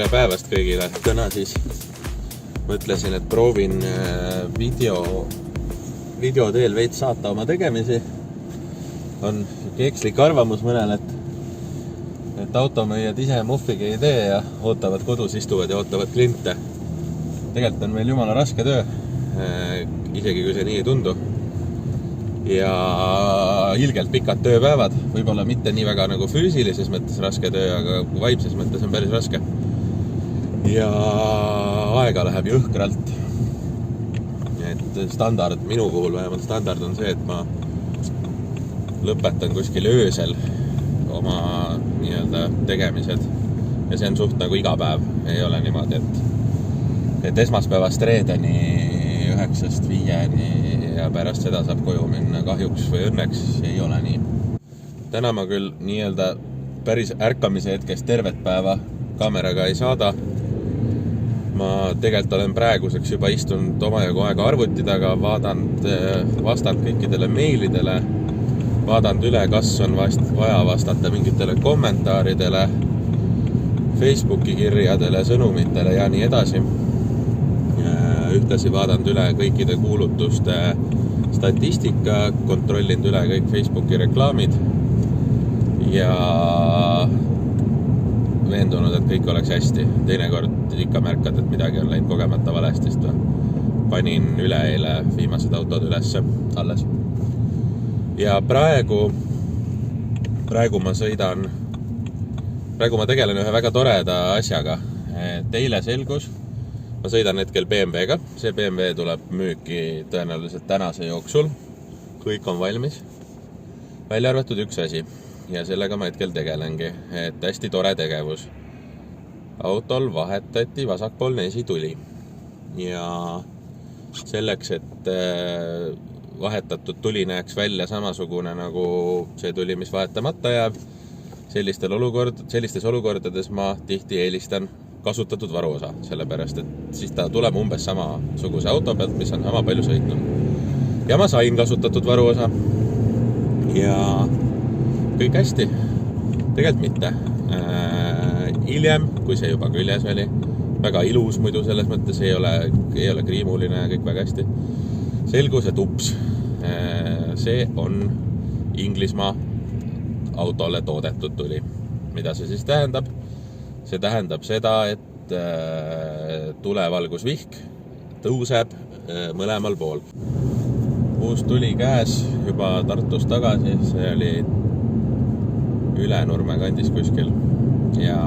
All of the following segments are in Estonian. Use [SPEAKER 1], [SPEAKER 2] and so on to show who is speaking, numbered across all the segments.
[SPEAKER 1] tere päevast kõigile. Täna siis mõtlesin, et proovin video teel veits saata oma tegemisi. On keekslik arvamus mõnel, et automüüjad ise muffigi ei tee ja ootavad kodus istuvad ja ootavad kliente. Tegelikult on meil jumala raske töö, isegi kui see nii ei tundu. Ja ilgelt pikad tööpäevad, võib-olla mitte nii väga nagu füüsilises mõttes raske töö, aga vaimses mõttes on päris raske. Ja aega läheb jõhkralt. Et standard, minu puhul vähemalt standard on see, et ma lõpetan kuskil öösel oma nii-öelda tegemised. Ja see on suht nagu iga päev, ei ole niimoodi, et esmaspäevast reedeni 9-5 ja pärast seda saab koju minna. Kahjuks või õnneks ei ole nii. Täna ma küll nii-öelda päris ärkamise hetkest tervet päeva kaameraga ei saada. Ma tegelikult olen praeguseks juba istunud omajagu aega arvuti taga, vastanud kõikidele meilidele, vaadanud üle, kas on vaja vastata mingitele kommentaaridele, Facebooki kirjadele, sõnumitele ja nii edasi. Ühtlasi vaadanud üle kõikide kuulutuste statistika, kontrollinud üle kõik Facebooki reklaamid ja veendunud, et kõik oleks hästi. Teinekord ikka märkad, et midagi on läinud kogemata valesti, sest panin üleeile viimased autod ülesse alles. Ja praegu ma tegelen ühe väga toreda asjaga. Teile selgus, ma sõidan hetkel BMW-ga. See BMW tuleb müüki tõenäoliselt tänase jooksul. Kõik on valmis. Välja arvatud üks asi. Ja sellega ma hetkel tegelengi. Et hästi tore tegevus. Autol vahetati vasakpoolne esituli. Ja selleks, et vahetatud tuli näeks välja samasugune nagu see tuli, mis vahetamata jääb, sellistes olukordades ma tihti eelistan kasutatud varuosa, sellepärast, et siis ta tuleb umbes samasuguse auto pealt, mis on sama palju sõitnud. Ja ma sain kasutatud varuosa. Ja kõik hästi. Tegelikult mitte. Hiljem, kui see juba küljes oli, väga ilus muidu selles mõttes, ei ole kriimuline ja kõik väga hästi. Selgus, et ups, see on Inglismaa autole toodetud tuli. Mida see siis tähendab? See tähendab seda, et tulevalgusvihk tõuseb mõlemal pool. Uus tuli käes juba Tartust tagasi, see oli Ülenurme kandis kuskil. Ja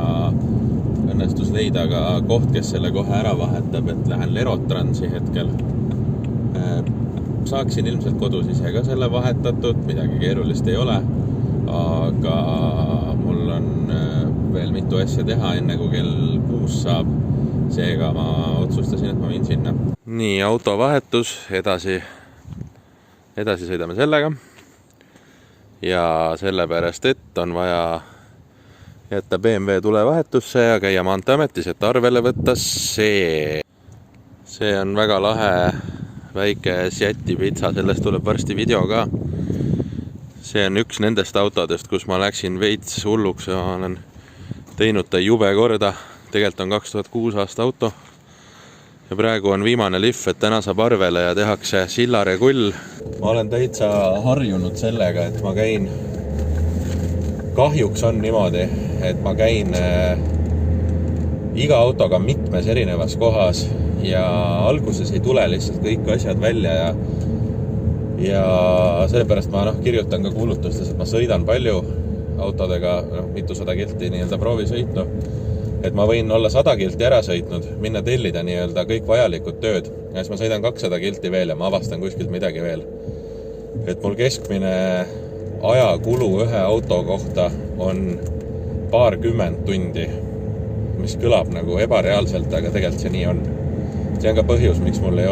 [SPEAKER 1] õnnestus leida ka koht, kes selle kohe ära vahetab, et lähen Lerotransi hetkel. Saaksin ilmselt kodus ise ka selle vahetatud, midagi keerulist ei ole, aga mul on veel mitu asja teha, enne kui kell 6 saab. Seega ma otsustasin, et ma viin sinna. Nii, autovahetus, edasi sõidame sellega. Ja sellepärast, et on vaja jätta BMW tulevahetusse ja käia Maanteeametis, et arvele võtta see. See on väga lahe väike Sjäti pitsa, sellest tuleb varsti video ka. See on üks nendest autodest, kus ma läksin veits hulluks ja olen teinud ta jube korda. Tegelikult on 2006 aasta auto. Ja praegu on viimane lihv, et täna saab arvele ja tehakse Sillare kull. Ma olen täitsa harjunud sellega, et ma käin, kahjuks on niimoodi, et ma käin iga autoga mitmes erinevas kohas ja alguses ei tule lihtsalt kõik asjad välja ja sellepärast ma kirjutan ka kuulutustes, et ma sõidan palju autodega, mitusada kilti nii-öelda proovisõitu, et ma võin olla 100 kilti ära sõitnud, minna tellida nii-öelda kõik vajalikud tööd ja siis ma sõidan 200 kilti veel ja ma avastan kuskilt midagi veel. Et mul keskmine ajakulu ühe auto kohta on paarkümmend tundi, mis kõlab nagu ebareaalselt, aga tegelikult see nii on. See on ka põhjus, miks mul ei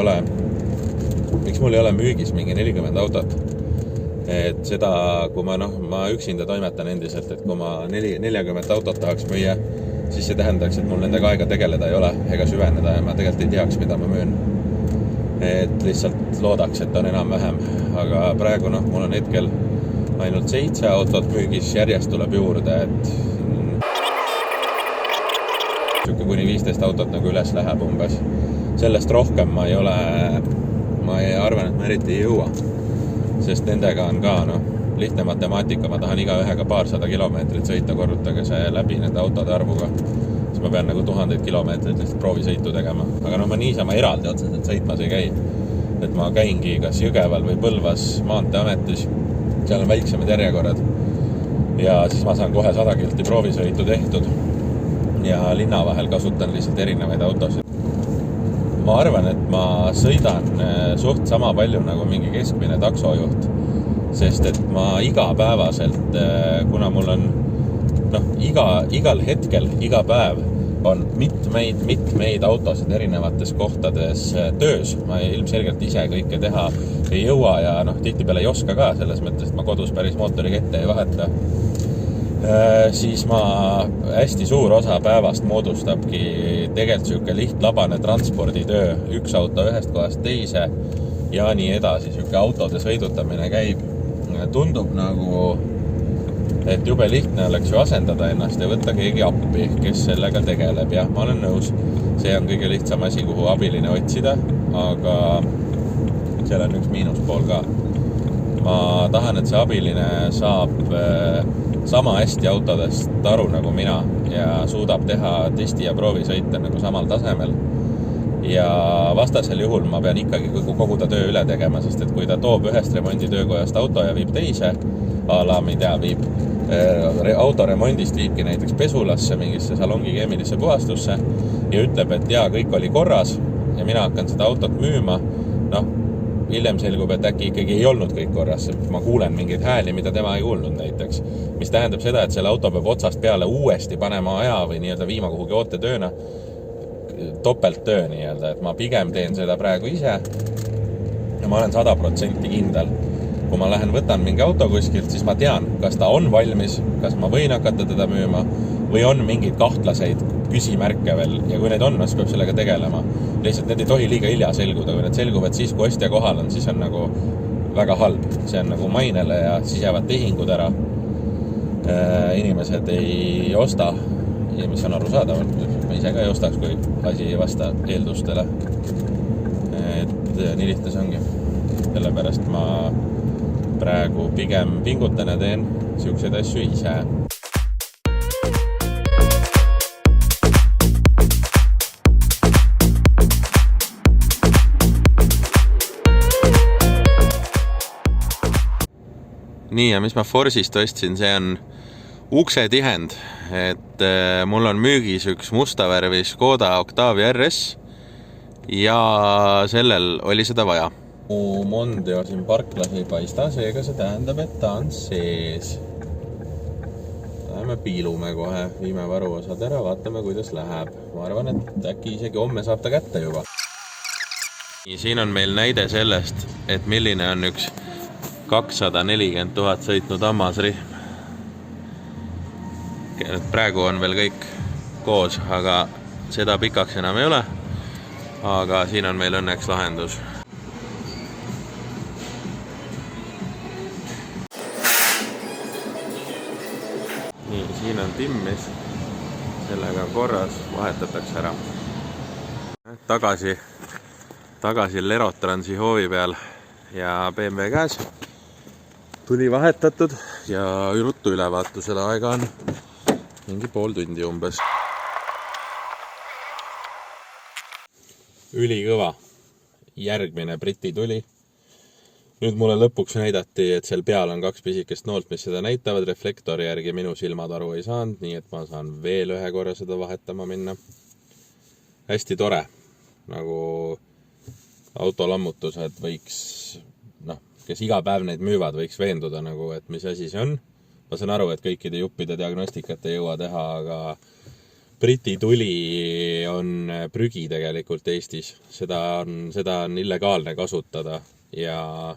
[SPEAKER 1] ole müügis mingi 40 autot. Et seda, kui ma üksinda toimetan endiselt, et kui ma 40 autot tahaks müüa, siis see tähendaks, et mul nendega aega tegeleda ei ole ega süveneda ja ma tegelikult ei teaks, mida ma müün. Et lihtsalt loodaks, et on enam-vähem. Aga praegu mul on hetkel ainult 7 autot müügis, järjest tuleb juurde, et kuni 15 autot nagu üles läheb umbes. Sellest rohkem ma arvan, et ma eriti ei jõua. Sest nendega on ka, lihtne matemaatika, ma tahan iga ühega paarsada kilomeetrit sõita, korrutage see läbi nende autode arvuga. Siis ma pean nagu 1000 kilomeetrit lihtsalt proovisõitu tegema. Aga ma niisama eraldi otseselt sõitmas ei käi. Et ma käingi kas Jõgeval või Põlvas Maanteeametis. Seal on väiksemad järjekorrad. Ja siis ma saan kohe 100 kilti proovisõitu tehtud. Ja linna vahel kasutan lihtsalt erinevaid autosid. Ma arvan, et ma sõidan suht sama palju nagu mingi keskmine taksojuht. Sest et ma igapäevaselt, kuna mul on igal hetkel, iga päev on mitmeid autosid erinevates kohtades töös. Ma ilmselgelt ise kõike teha ei jõua ja tihtipeale ei oska ka selles mõttes, et ma kodus päris mootori kette ei vaheta. Siis ma hästi suur osa päevast moodustabki tegelikult siuke lihtlabane transporditöö. Üks auto ühest kohast teise ja nii edasi. Siuke autode sõidutamine käib. Tundub nagu, et jube lihtne oleks ju asendada ennast ja võtta keegi appi, kes sellega tegeleb. Ja ma olen nõus, see on kõige lihtsam asi, kuhu abiline otsida, aga seal on üks miinuspool ka. Ma tahan, et see abiline saab sama hästi autodest aru nagu mina ja suudab teha testi ja proovisõite nagu samal tasemel. Ja vastasel juhul ma pean ikkagi kogu ta töö üle tegema, sest et kui ta toob ühest remonditöökojast auto ja viib teise, viib autoremondist viibki näiteks pesulasse, mingisse salongi keemilisse puhastusse ja ütleb, et kõik oli korras ja mina hakkan seda autot müüma, hiljem selgub, et äkki ikkagi ei olnud kõik korras. Ma kuulen mingeid hääli, mida tema ei kuulnud näiteks. Mis tähendab seda, et selle auto peab otsast peale uuesti panema aja või viima kuhugi ootetööna. Topelttöö nii-öelda, et ma pigem teen seda praegu ise ja ma olen 100% kindel. Kui ma lähen võtan mingi auto kuskilt, siis ma tean, kas ta on valmis, kas ma võin hakata teda müüma või on mingeid kahtlaseid küsimärke veel ja kui need on, siis peab sellega tegelema. Lihtsalt need ei tohi liiga hilja selguda, kui need selguvad siis, kui ostja kohal on, siis on nagu väga halb. See on nagu mainele ja siis jäävad tehingud ära. Inimesed ei osta ja mis on arusaadav, ma ise ka ei ostaks, kui asi ei vasta eeldustele. Et nii lihtne see ongi. Sellepärast ma praegu pigem pingutan ja teen siukseid asju ise. Nii ja mis ma Forsist ostsin, see on uksetihend, et mul on müügis üks mustavärvi Škoda Octavia RS ja sellel oli seda vaja. Mondeo siin parklas ei paista, seega see tähendab, et ta on sees. Läheme piilume kohe, viime varuosad ära, vaatame, kuidas läheb. Ma arvan, et äkki isegi homme saab ta kätte juba. Siin on meil näide sellest, et milline on üks 240 000 sõitnud hammasrihm. Praegu on veel kõik koos, aga seda pikaks enam ei ole. Aga siin on meil õnneks lahendus. Nii, siin on timmis. Sellega korras vahetatakse ära. Tagasi Lerotransi hoovi peal ja BMW käes. Tuli vahetatud ja ruttu ülevaatusele aega on mingi pool tundi umbes. Ülikõva. Järgmine Briti tuli. Nüüd mulle lõpuks näidati, et seal peal on 2 pisikest noolt, mis seda näitavad. Reflektori järgi minu silmad aru ei saanud, nii et ma saan veel ühe korra seda vahetama minna. Hästi tore. Nagu autolammutused võiks, kes iga päev neid müüvad, võiks veenduda, et mis asi see on. Ma saan aru, et kõikide juppide diagnostikat ei jõua teha, aga Briti tuli on prügi tegelikult Eestis. Seda on illegaalne kasutada ja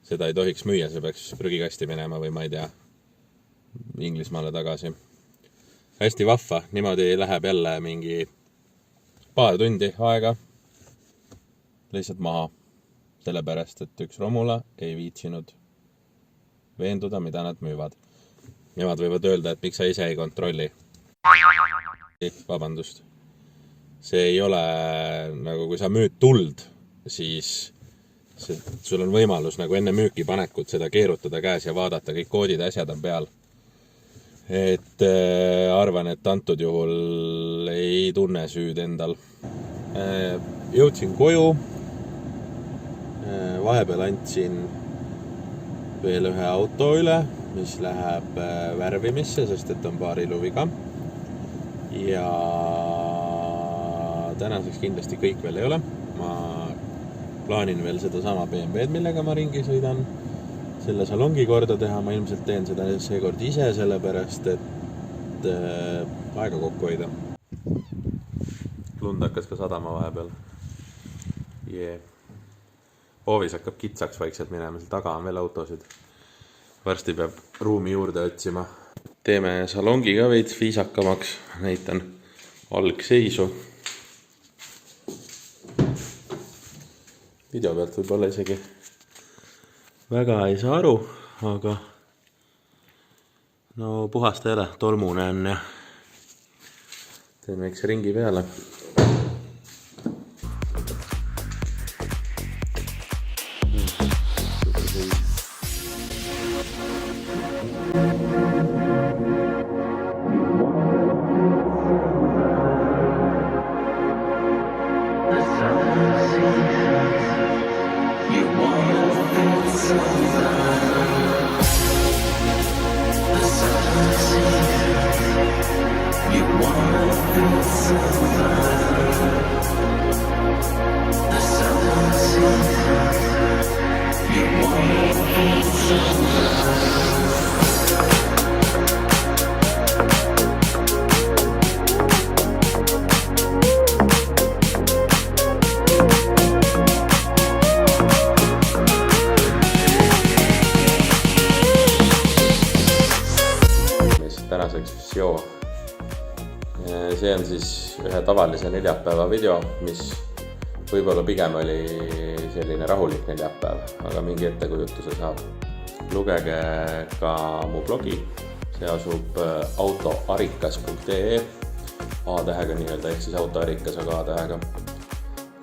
[SPEAKER 1] seda ei tohiks müüa, see peaks prügikasti minema või ma ei tea, Inglismaale tagasi. Hästi vahva, niimoodi läheb jälle mingi paar tundi aega lihtsalt maha. Sellepärast, et üks Romula ei viitsinud veenduda, mida nad müüvad. Nemad võivad öelda, et miks sa ise ei kontrolli. Vabandust. See ei ole nagu, kui sa müüd tuld, siis sul on võimalus nagu enne müüki panekut seda keerutada käes ja vaadata, kõik koodid, asjad on peal. Et arvan, et antud juhul ei tunne süüd endal. Jõudsin koju, vahepeal andsin veel ühe auto üle, mis läheb värvimisse, sest et on paar iluviga. Ja tänaseks kindlasti kõik veel ei ole. Ma plaanin veel seda sama BMW-d, millega ma ringi sõidan, selle salongi korda teha. Ma ilmselt teen seda seekord ise, sellepärast et aega kokku hoida. Lund hakkas ka sadama vahepeal. Hoovis hakkab kitsaks vaikselt minema, seal taga on veel autosid. Varsti peab ruumi juurde otsima. Teeme salongi ka veits viisakamaks, näitan algseisu. Video pealt võib-olla isegi väga ei saa aru, aga no puhasta ei ole, tolmune on ja teen väikse ringi peale. Tänaseks visio. See on siis ühe tavalise neljapäeva video, mis võib-olla pigem oli selline rahulik neljapäev, aga mingi ettekujutuse saab. Lugege ka mu blogi, see asub autoarikas.ee, A-tähega nii-öelda, ehk siis autoarikas, aga A-tähega.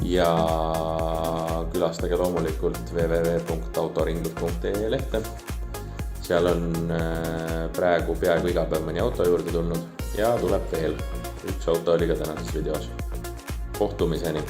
[SPEAKER 1] Ja külastage loomulikult www.autoringlus.ee lehte. Seal on praegu peaaegu iga päev mõni auto juurde tulnud ja tuleb veel. Üks auto oli ka tänases videos. Kohtumiseni!